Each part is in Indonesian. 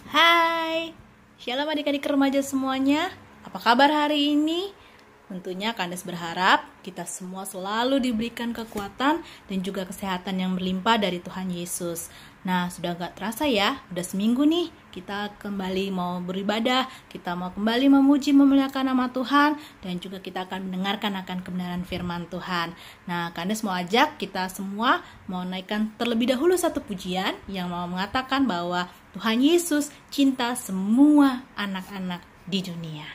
Hai, shalom adik-adik remaja semuanya. Apa kabar hari ini? Tentunya Kandes berharap kita semua selalu diberikan kekuatan dan juga kesehatan yang berlimpah dari Tuhan Yesus. Nah, sudah gak terasa ya, udah seminggu nih kita kembali mau beribadah, kita mau kembali memuji memuliakan nama Tuhan, dan juga kita akan mendengarkan akan kebenaran firman Tuhan. Nah, Kandes mau ajak kita semua mau naikkan terlebih dahulu satu pujian yang mau mengatakan bahwa Tuhan Yesus cinta semua anak-anak di dunia.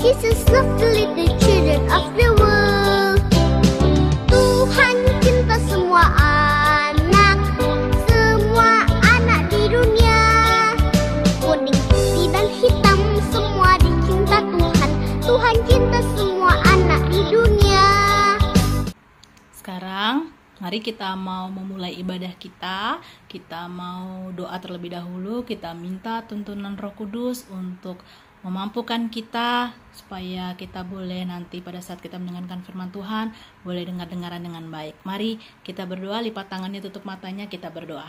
Jesus loved the little children of the world. Tuhan cinta semua anak di dunia. Kuning, putih dan hitam semua dicinta Tuhan. Tuhan cinta semua anak di dunia. Sekarang mari kita mau memulai ibadah kita. Kita mau doa terlebih dahulu. Kita minta tuntunan Roh Kudus untuk memampukan kita supaya kita boleh nanti pada saat kita mendengarkan firman Tuhan boleh dengar-dengaran dengan baik. Mari kita berdoa, lipat tangannya, tutup matanya, kita berdoa.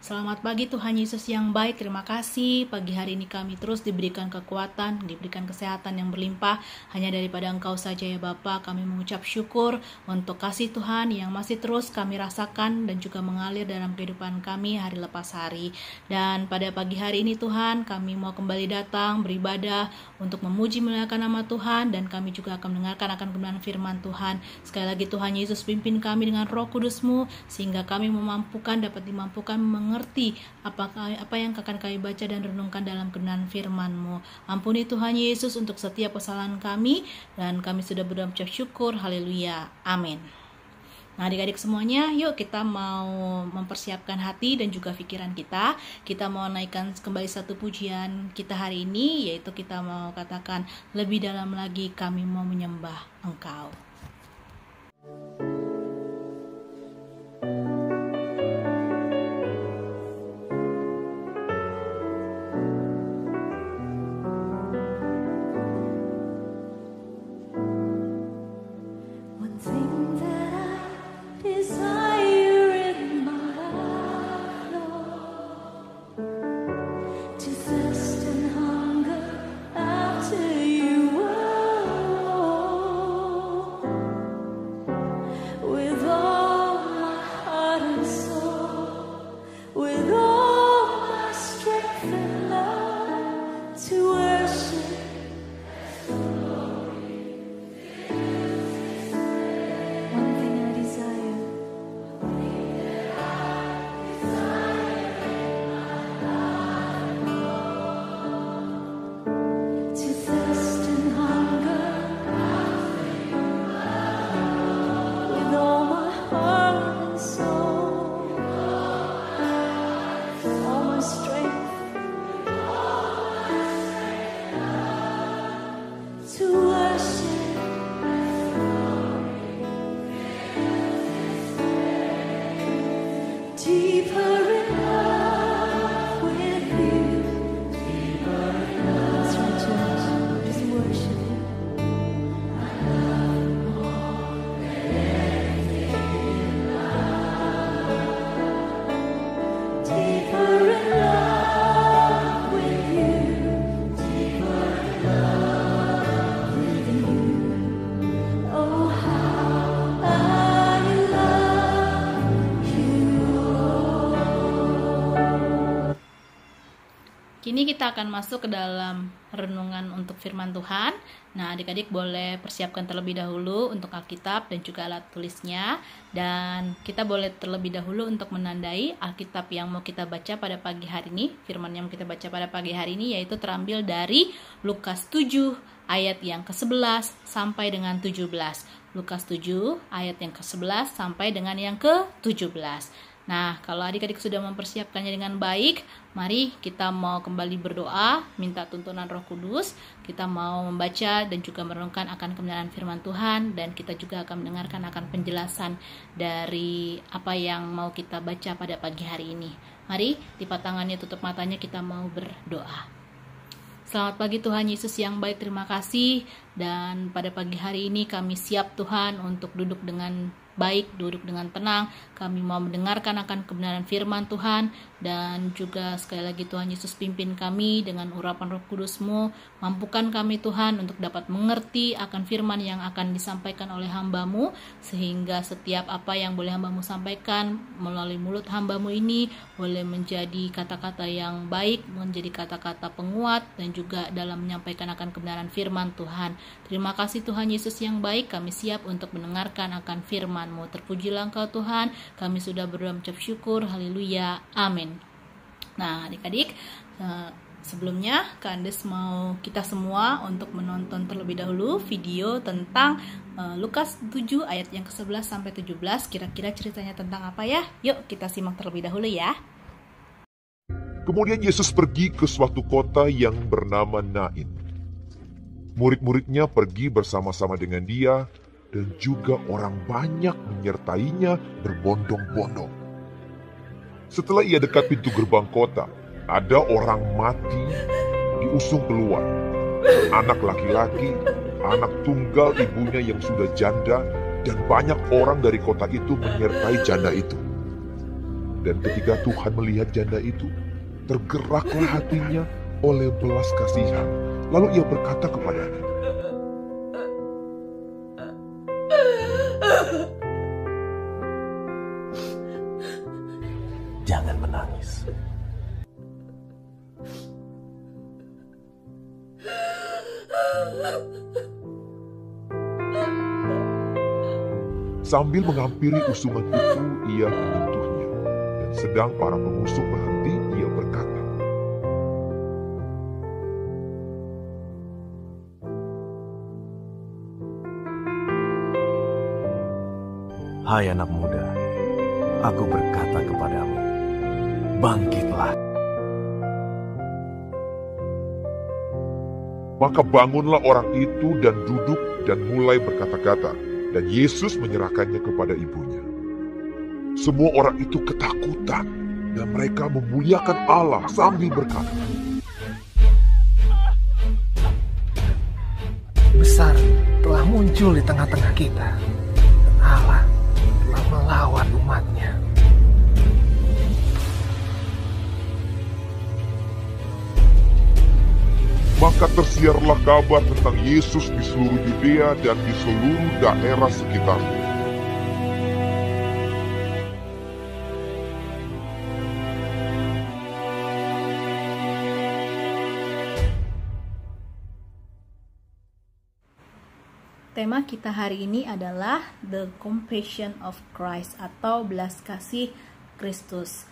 Selamat pagi Tuhan Yesus yang baik, terima kasih pagi hari ini kami terus diberikan kekuatan, diberikan kesehatan yang berlimpah hanya daripada Engkau saja ya Bapa. Kami mengucap syukur untuk kasih Tuhan yang masih terus kami rasakan dan juga mengalir dalam kehidupan kami hari lepas hari. Dan pada pagi hari ini Tuhan, kami mau kembali datang beribadah untuk memuji memuliakan nama Tuhan, dan kami juga akan mendengarkan akan kebenaran firman Tuhan. Sekali lagi Tuhan Yesus, pimpin kami dengan Roh Kudus-Mu sehingga kami dapat dimampukan mengerti apa yang akan kami baca dan renungkan dalam kebenaran firman-Mu. Ampuni Tuhan Yesus untuk setiap kesalahan kami, dan kami sudah berdoa mengucap syukur. Haleluya. Amin. Nah, adik-adik semuanya, yuk kita mau mempersiapkan hati dan juga pikiran kita. Kita mau naikkan kembali satu pujian kita hari ini, yaitu kita mau katakan, lebih dalam lagi kami mau menyembah Engkau. Kini kita akan masuk ke dalam renungan untuk firman Tuhan. Nah, adik-adik boleh persiapkan terlebih dahulu untuk Alkitab dan juga alat tulisnya. Dan kita boleh terlebih dahulu untuk menandai Alkitab yang mau kita baca pada pagi hari ini. Firman yang mau kita baca pada pagi hari ini yaitu terambil dari Lukas 7 ayat yang ke-11 sampai dengan 17. Lukas 7 ayat yang ke-11 sampai dengan yang ke-17. Nah, kalau adik-adik sudah mempersiapkannya dengan baik, mari kita mau kembali berdoa, minta tuntunan Roh Kudus. Kita mau membaca dan juga merenungkan akan kebenaran firman Tuhan, dan kita juga akan mendengarkan akan penjelasan dari apa yang mau kita baca pada pagi hari ini. Mari, lipat tangannya, tutup matanya, kita mau berdoa. Selamat pagi Tuhan Yesus yang baik, terima kasih. Dan pada pagi hari ini kami siap Tuhan untuk duduk dengan baik, duduk dengan tenang. Kami mau mendengarkan akan kebenaran firman Tuhan, dan juga sekali lagi Tuhan Yesus pimpin kami dengan urapan Roh Kudus-Mu. Mampukan kami Tuhan untuk dapat mengerti akan firman yang akan disampaikan oleh hamba-Mu, sehingga setiap apa yang boleh hamba-Mu sampaikan melalui mulut hamba-Mu ini boleh menjadi kata-kata yang baik, menjadi kata-kata penguat, dan juga dalam menyampaikan akan kebenaran firman Tuhan. Terima kasih Tuhan Yesus yang baik, kami siap untuk mendengarkan akan firman-Mu. Terpujilah Engkau Tuhan, kami sudah berdoa mengucap syukur, haleluya, amin. Nah adik-adik, sebelumnya Kak Andes mau kita semua untuk menonton terlebih dahulu video tentang Lukas 7 ayat yang ke-11 sampai 17. Kira-kira ceritanya tentang apa ya? Yuk kita simak terlebih dahulu ya. Kemudian Yesus pergi ke suatu kota yang bernama Nain. Murid-muridnya pergi bersama-sama dengan dia, dan juga orang banyak menyertainya berbondong-bondong. Setelah ia dekat pintu gerbang kota, ada orang mati diusung keluar. Anak laki-laki, anak tunggal ibunya yang sudah janda, dan banyak orang dari kota itu menyertai janda itu. Dan ketika Tuhan melihat janda itu, tergeraklah hatinya oleh belas kasihan. Lalu ia berkata kepadanya, "Jangan menangis." Sambil menghampiri usungan itu, ia menyentuhnya. Dan sedang para pengusung berhenti, ia berkata, "Hai anak muda, aku berkata kepadamu, bangkitlah." Maka bangunlah orang itu dan duduk dan mulai berkata-kata, dan Yesus menyerahkannya kepada ibunya. Semua orang itu ketakutan, dan mereka memuliakan Allah sambil berkata, "Besar telah muncul di tengah-tengah kita, dan Allah telah melawan umatnya." Maka tersiarlah kabar tentang Yesus di seluruh Yudea dan di seluruh daerah sekitarnya. Tema kita hari ini adalah The Compassion of Christ atau belas kasih Kristus.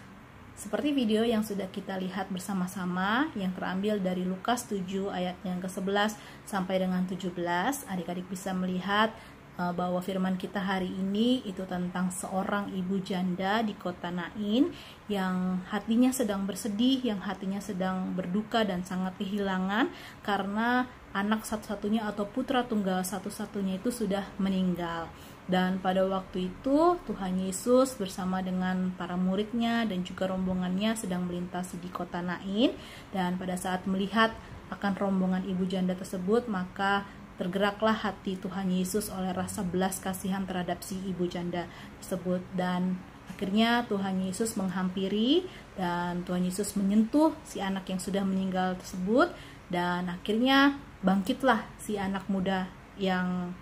Seperti video yang sudah kita lihat bersama-sama yang terambil dari Lukas 7 ayat yang ke-11 sampai dengan 17, adik-adik bisa melihat bahwa firman kita hari ini itu tentang seorang ibu janda di kota Nain yang hatinya sedang bersedih, yang hatinya sedang berduka dan sangat kehilangan karena anak satu-satunya atau putra tunggal satu-satunya itu sudah meninggal. Dan pada waktu itu Tuhan Yesus bersama dengan para muridnya dan juga rombongannya sedang melintasi di kota Nain. Dan pada saat melihat akan rombongan ibu janda tersebut, maka tergeraklah hati Tuhan Yesus oleh rasa belas kasihan terhadap si ibu janda tersebut. Dan akhirnya Tuhan Yesus menghampiri dan Tuhan Yesus menyentuh si anak yang sudah meninggal tersebut. Dan akhirnya bangkitlah si anak muda yang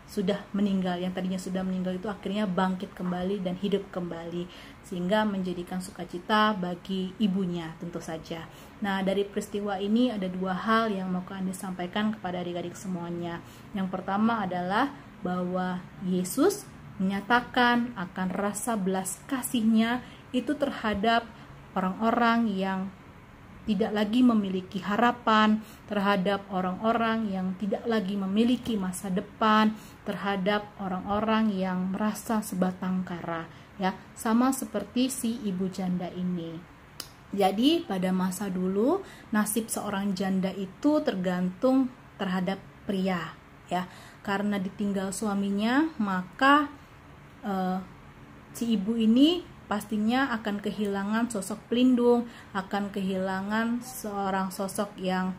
sudah meninggal, yang tadinya sudah meninggal itu akhirnya bangkit kembali dan hidup kembali, sehingga menjadikan sukacita bagi ibunya tentu saja. Nah, dari peristiwa ini ada dua hal yang mau Anda sampaikan kepada adik-adik semuanya. Yang pertama adalah bahwa Yesus menyatakan akan rasa belas kasihnya itu terhadap orang-orang yang tidak lagi memiliki harapan, terhadap orang-orang yang tidak lagi memiliki masa depan, terhadap orang-orang yang merasa sebatang kara, ya, sama seperti si ibu janda ini. Jadi pada masa dulu nasib seorang janda itu tergantung terhadap pria, ya, karena ditinggal suaminya maka si ibu ini pastinya akan kehilangan sosok pelindung, akan kehilangan seorang sosok yang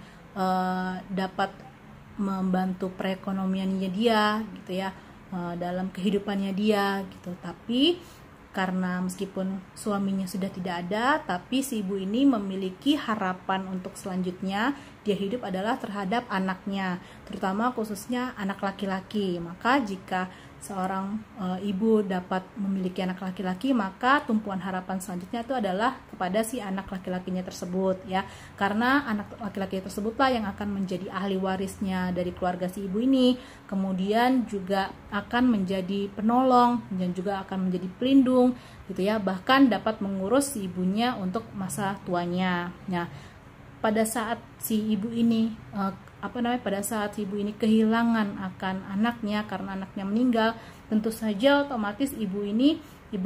dapat membantu perekonomiannya dia, gitu ya, dalam kehidupannya dia, gitu. Tapi karena meskipun suaminya sudah tidak ada, tapi si ibu ini memiliki harapan untuk selanjutnya dia hidup adalah terhadap anaknya, terutama khususnya anak laki-laki. Maka jika seorang ibu dapat memiliki anak laki-laki, maka tumpuan harapan selanjutnya itu adalah kepada si anak laki-lakinya tersebut, ya, karena anak laki-laki tersebutlah yang akan menjadi ahli warisnya dari keluarga si ibu ini, kemudian juga akan menjadi penolong dan juga akan menjadi pelindung, gitu ya, bahkan dapat mengurus si ibunya untuk masa tuanya. Nah, pada saat si ibu ini pada saat ibu ini kehilangan akan anaknya karena anaknya meninggal, tentu saja otomatis ibu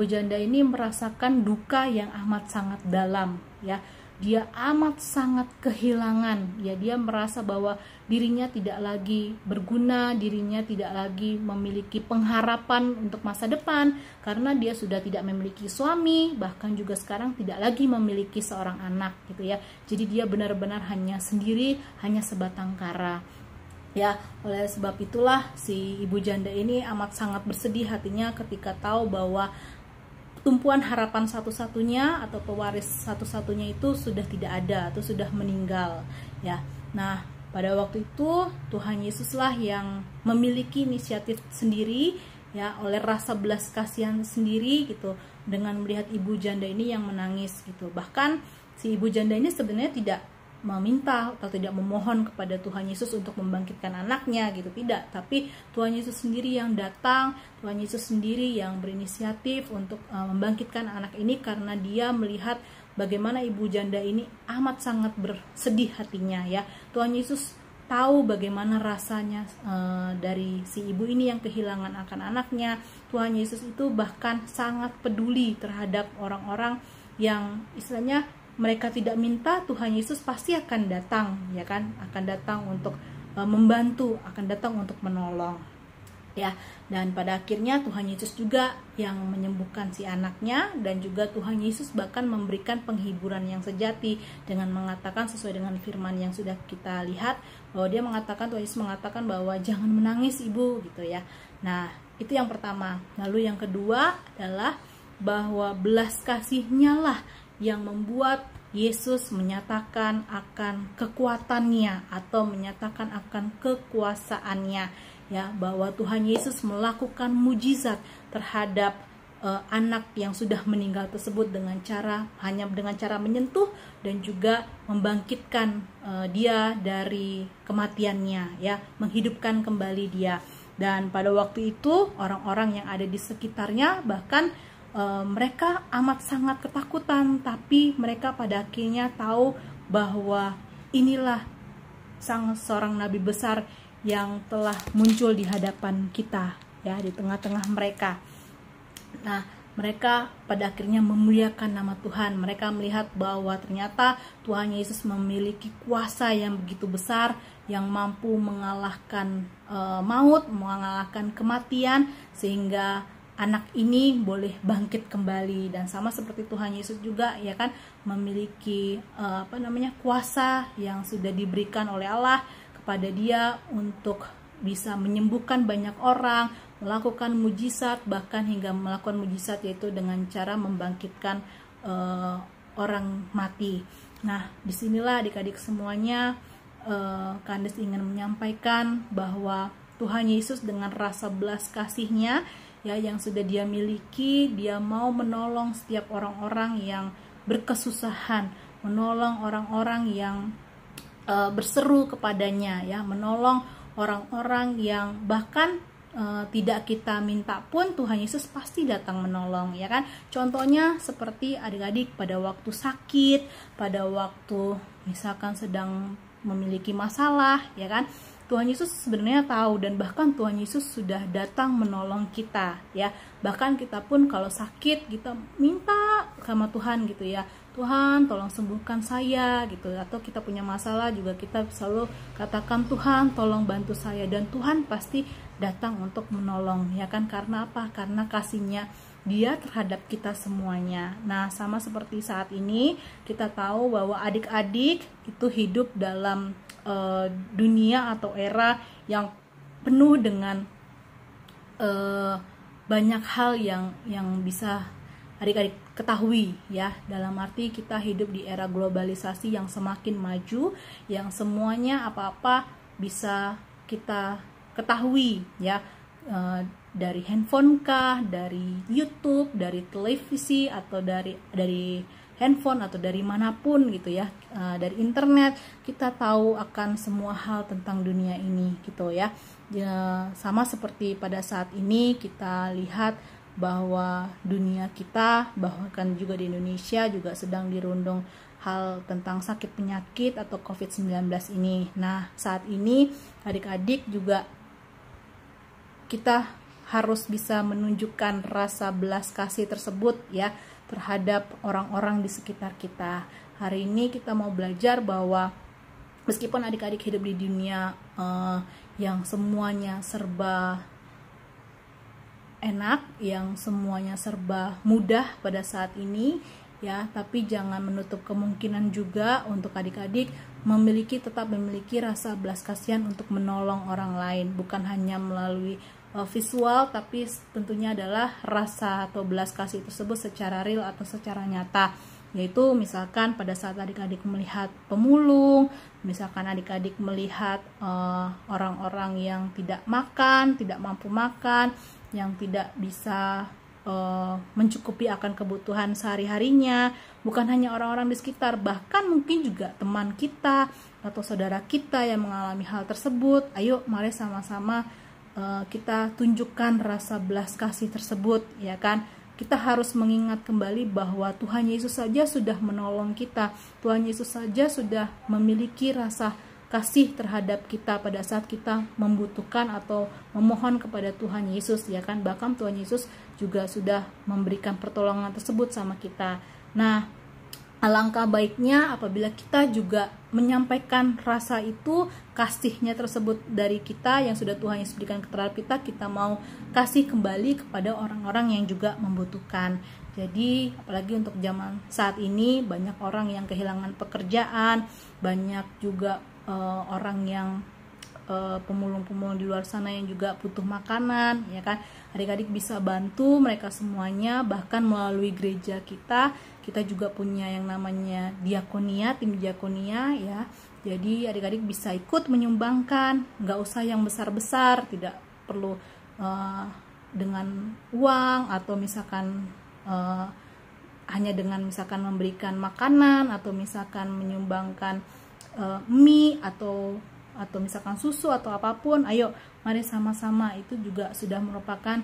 janda ini merasakan duka yang amat sangat dalam, ya. Dia amat sangat kehilangan, ya, dia merasa bahwa dirinya tidak lagi berguna, dirinya tidak lagi memiliki pengharapan untuk masa depan karena dia sudah tidak memiliki suami, bahkan juga sekarang tidak lagi memiliki seorang anak, gitu ya. Jadi dia benar-benar hanya sendiri, hanya sebatang kara. Ya, oleh sebab itulah si ibu janda ini amat sangat bersedih hatinya ketika tahu bahwa tumpuan harapan satu-satunya atau pewaris satu-satunya itu sudah tidak ada atau sudah meninggal, ya. Nah, pada waktu itu Tuhan Yesuslah yang memiliki inisiatif sendiri, ya, oleh rasa belas kasihan sendiri, gitu, dengan melihat ibu janda ini yang menangis, gitu. Bahkan si ibu janda ini sebenarnya tidak meminta atau tidak memohon kepada Tuhan Yesus untuk membangkitkan anaknya, gitu, tidak, tapi Tuhan Yesus sendiri yang datang, Tuhan Yesus sendiri yang berinisiatif untuk membangkitkan anak ini karena dia melihat bagaimana ibu janda ini amat sangat bersedih hatinya, ya. Tuhan Yesus tahu bagaimana rasanya dari si ibu ini yang kehilangan akan anaknya. Tuhan Yesus itu bahkan sangat peduli terhadap orang-orang yang istilahnya mereka tidak minta, Tuhan Yesus pasti akan datang, ya kan, akan datang untuk membantu, akan datang untuk menolong, ya. Dan pada akhirnya Tuhan Yesus juga yang menyembuhkan si anaknya, dan juga Tuhan Yesus bahkan memberikan penghiburan yang sejati dengan mengatakan sesuai dengan firman yang sudah kita lihat, bahwa dia mengatakan, Tuhan Yesus mengatakan bahwa jangan menangis ibu, gitu ya. Nah, itu yang pertama. Lalu yang kedua adalah bahwa belas kasihnya lah yang membuat Yesus menyatakan akan kekuatannya atau menyatakan akan kekuasaannya, ya, bahwa Tuhan Yesus melakukan mujizat terhadap anak yang sudah meninggal tersebut hanya dengan cara menyentuh dan juga membangkitkan dia dari kematiannya, ya, menghidupkan kembali dia. Dan pada waktu itu orang-orang yang ada di sekitarnya bahkan mereka amat sangat ketakutan, tapi mereka pada akhirnya tahu bahwa inilah seorang nabi besar yang telah muncul di hadapan kita, ya, di tengah-tengah mereka. Nah, mereka pada akhirnya memuliakan nama Tuhan. Mereka melihat bahwa ternyata Tuhan Yesus memiliki kuasa yang begitu besar, yang mampu mengalahkan maut, mengalahkan kematian, sehingga anak ini boleh bangkit kembali. Dan sama seperti Tuhan Yesus juga, ya kan, memiliki kuasa yang sudah diberikan oleh Allah kepada dia untuk bisa menyembuhkan banyak orang, melakukan mujizat, bahkan hingga melakukan mujizat yaitu dengan cara membangkitkan orang mati. Nah, disinilah adik-adik semuanya, Kandes ingin menyampaikan bahwa Tuhan Yesus dengan rasa belas kasihnya, ya, yang sudah dia miliki, dia mau menolong setiap orang-orang yang berkesusahan, menolong orang-orang yang berseru kepadanya, ya, menolong orang-orang yang bahkan tidak kita minta pun Tuhan Yesus pasti datang menolong, ya kan? Contohnya seperti adik-adik pada waktu sakit, pada waktu misalkan sedang memiliki masalah, ya kan? Tuhan Yesus sebenarnya tahu, dan bahkan Tuhan Yesus sudah datang menolong kita, ya. Bahkan kita pun kalau sakit kita minta sama Tuhan gitu ya, Tuhan tolong sembuhkan saya gitu. Atau kita punya masalah juga kita selalu katakan, Tuhan tolong bantu saya, dan Tuhan pasti datang untuk menolong, ya kan? Karena apa? Karena kasihnya Dia terhadap kita semuanya. Nah, sama seperti saat ini kita tahu bahwa adik-adik itu hidup dalam dunia atau era yang penuh dengan banyak hal yang bisa adik-adik ketahui, ya. Dalam arti kita hidup di era globalisasi yang semakin maju, yang semuanya apa-apa bisa kita ketahui, ya, dari handphone kah, dari YouTube, dari televisi, atau dari handphone, atau dari manapun gitu ya, dari internet kita tahu akan semua hal tentang dunia ini gitu ya. Sama seperti pada saat ini kita lihat bahwa dunia kita, bahkan juga di Indonesia juga sedang dirundung hal tentang sakit penyakit atau COVID-19 ini. Nah, saat ini adik-adik juga kita harus bisa menunjukkan rasa belas kasih tersebut, ya, terhadap orang-orang di sekitar kita. Hari ini kita mau belajar bahwa meskipun adik-adik hidup di dunia yang semuanya serba enak, yang semuanya serba mudah pada saat ini, ya, tapi jangan menutup kemungkinan juga untuk adik-adik tetap memiliki rasa belas kasihan untuk menolong orang lain, bukan hanya melalui visual, tapi tentunya adalah rasa atau belas kasih tersebut secara real atau secara nyata, yaitu misalkan pada saat adik-adik melihat pemulung, misalkan adik-adik melihat orang-orang yang tidak mampu makan, yang tidak bisa mencukupi akan kebutuhan sehari-harinya, bukan hanya orang-orang di sekitar, bahkan mungkin juga teman kita atau saudara kita yang mengalami hal tersebut. Ayo mari sama-sama kita tunjukkan rasa belas kasih tersebut, ya kan? Kita harus mengingat kembali bahwa Tuhan Yesus saja sudah menolong kita. Tuhan Yesus saja sudah memiliki rasa kasih terhadap kita pada saat kita membutuhkan atau memohon kepada Tuhan Yesus, ya kan? Bahkan Tuhan Yesus juga sudah memberikan pertolongan tersebut sama kita. Nah, alangkah baiknya apabila kita juga menyampaikan rasa itu, kasihnya tersebut dari kita yang sudah Tuhan Yesus berikan terhadap kita, kita mau kasih kembali kepada orang-orang yang juga membutuhkan. Jadi apalagi untuk zaman saat ini, banyak orang yang kehilangan pekerjaan, banyak juga orang yang pemulung-pemulung di luar sana yang juga butuh makanan, ya kan? Adik-adik bisa bantu mereka semuanya, bahkan melalui gereja kita juga punya yang namanya diakonia, tim diakonia, ya. Jadi adik-adik bisa ikut menyumbangkan, nggak usah yang besar-besar, tidak perlu dengan uang, atau misalkan hanya dengan misalkan memberikan makanan, atau misalkan menyumbangkan mie, atau misalkan susu atau apapun. Ayo mari sama-sama, itu juga sudah merupakan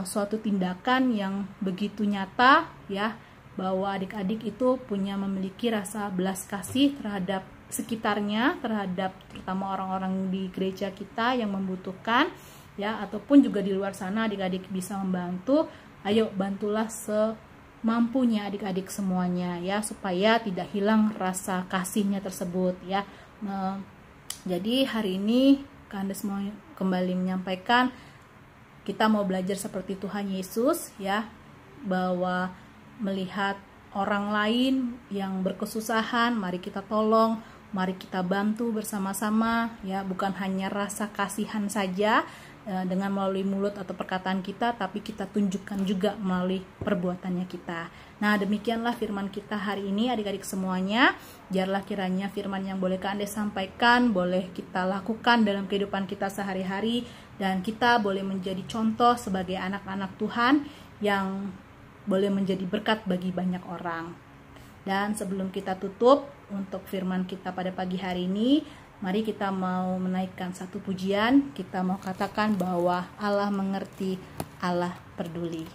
suatu tindakan yang begitu nyata, ya, bahwa adik-adik itu memiliki rasa belas kasih terhadap sekitarnya, terhadap terutama orang-orang di gereja kita yang membutuhkan, ya, ataupun juga di luar sana adik-adik bisa membantu. Ayo bantulah semampunya adik-adik semuanya, ya, supaya tidak hilang rasa kasihnya tersebut, ya. Jadi hari ini Kandes mau kembali menyampaikan, kita mau belajar seperti Tuhan Yesus, ya, bahwa melihat orang lain yang berkesusahan, mari kita tolong, mari kita bantu bersama-sama, ya, bukan hanya rasa kasihan saja dengan melalui mulut atau perkataan kita, tapi kita tunjukkan juga melalui perbuatannya kita. Nah, demikianlah firman kita hari ini adik-adik semuanya. Biarlah kiranya firman yang boleh Kandes sampaikan, boleh kita lakukan dalam kehidupan kita sehari-hari, dan kita boleh menjadi contoh sebagai anak-anak Tuhan yang boleh menjadi berkat bagi banyak orang. Dan sebelum kita tutup untuk firman kita pada pagi hari ini, Mari kita mau menaikkan satu pujian, kita mau katakan bahwa Allah mengerti, Allah peduli.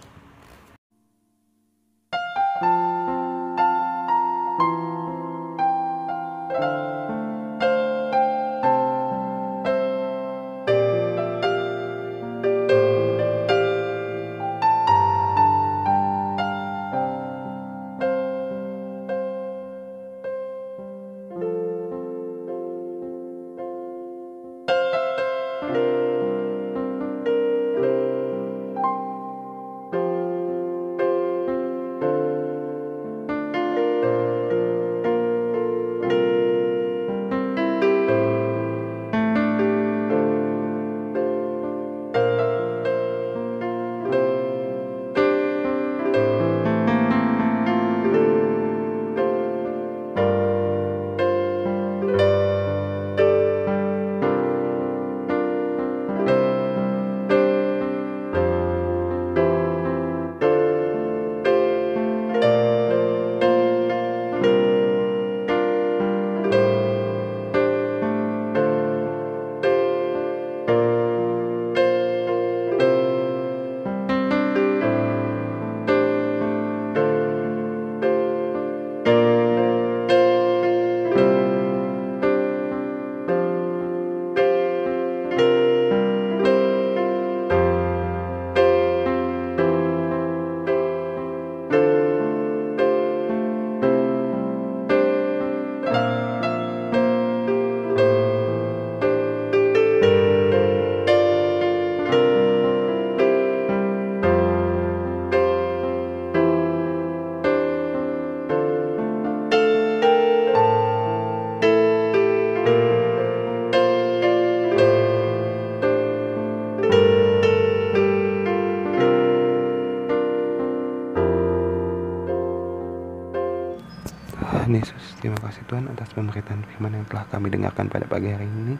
Tuhan Yesus, terima kasih Tuhan atas pemberitaan firman yang telah kami dengarkan pada pagi hari ini.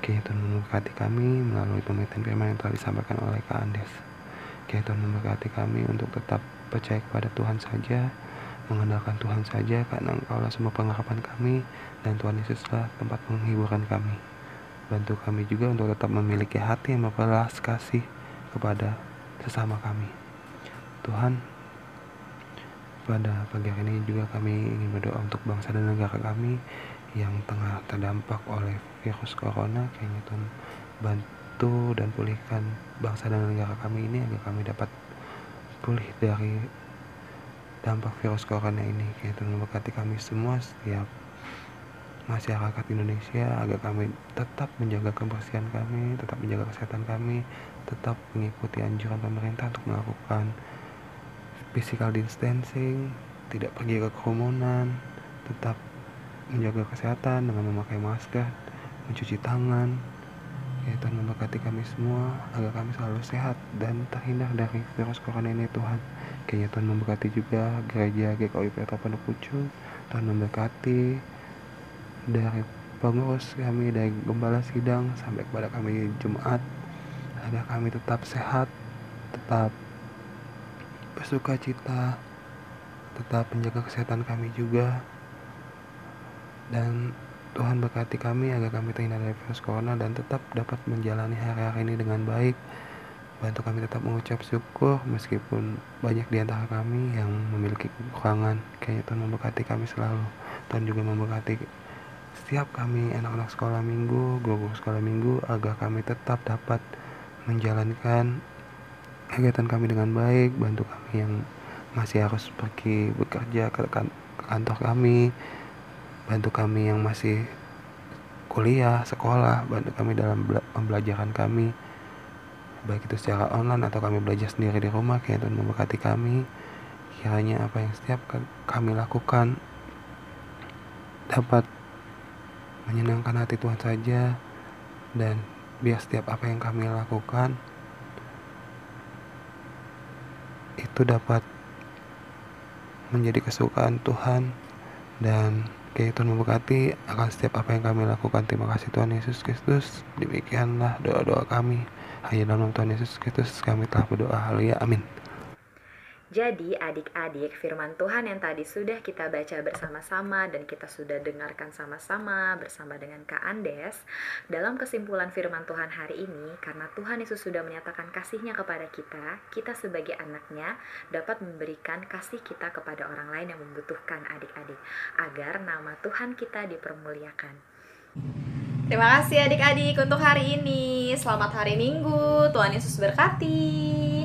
Kiranya Tuhan memberkati kami melalui pemberitaan firman yang telah disampaikan oleh Kak Andes. Kiranya Tuhan memberkati kami untuk tetap percaya kepada Tuhan saja, mengandalkan Tuhan saja, karena Engkaulah semua pengharapan kami, dan Tuhan Yesuslah tempat penghiburan kami. Bantu kami juga untuk tetap memiliki hati yang berbelas kasih kepada sesama kami. Tuhan, pada pagi hari ini juga kami ingin berdoa untuk bangsa dan negara kami yang tengah terdampak oleh virus corona. Kiranya Tuhan bantu dan pulihkan bangsa dan negara kami ini agar kami dapat pulih dari dampak virus corona ini. Kiranya Tuhan memberkati kami semua, setiap masyarakat Indonesia, agar kami tetap menjaga kebersihan kami, tetap menjaga kesehatan kami, tetap mengikuti anjuran pemerintah untuk melakukan physical distancing, tidak pergi ke kerumunan, tetap menjaga kesehatan dengan memakai masker, mencuci tangan. Ya Tuhan memberkati kami semua agar kami selalu sehat dan terhindar dari virus corona ini Tuhan. Kiranya Tuhan memberkati juga gereja GKI Petra Pondok Pucung. Tuhan memberkati dari pengurus kami, dari gembala sidang sampai kepada kami Jumat, agar kami tetap sehat, tetap bersuka cita, tetap menjaga kesehatan kami juga. Dan Tuhan berkati kami agar kami terhindar dari virus corona dan tetap dapat menjalani hari-hari ini dengan baik. Bantu kami tetap mengucap syukur meskipun banyak di antara kami yang memiliki kekurangan. Kiranya Tuhan memberkati kami selalu. Tuhan juga memberkati setiap kami anak-anak sekolah minggu, guru-guru sekolah minggu, agar kami tetap dapat menjalankan kegiatan kami dengan baik. Bantu kami yang masih harus pergi bekerja ke kantor kami, bantu kami yang masih kuliah, sekolah, bantu kami dalam pembelajaran kami, baik itu secara online atau kami belajar sendiri di rumah. Kiranya Tuhan memberkati kami. Kiranya apa yang setiap kami lakukan dapat menyenangkan hati Tuhan saja, dan biar setiap apa yang kami lakukan itu dapat menjadi kesukaan Tuhan. Dan kiranya Tuhan memberkati akan setiap apa yang kami lakukan. Terima kasih Tuhan Yesus Kristus. Demikianlah doa-doa kami. Hanya dalam nama Tuhan Yesus Kristus kami telah berdoa. Haleluya, amin. Jadi adik-adik, firman Tuhan yang tadi sudah kita baca bersama-sama dan kita sudah dengarkan sama-sama bersama dengan Kak Andes, dalam kesimpulan firman Tuhan hari ini, karena Tuhan Yesus sudah menyatakan kasih-Nya kepada kita sebagai anak-Nya dapat memberikan kasih kita kepada orang lain yang membutuhkan adik-adik, agar nama Tuhan kita dipermuliakan. Terima kasih adik-adik untuk hari ini. Selamat hari Minggu, Tuhan Yesus berkati.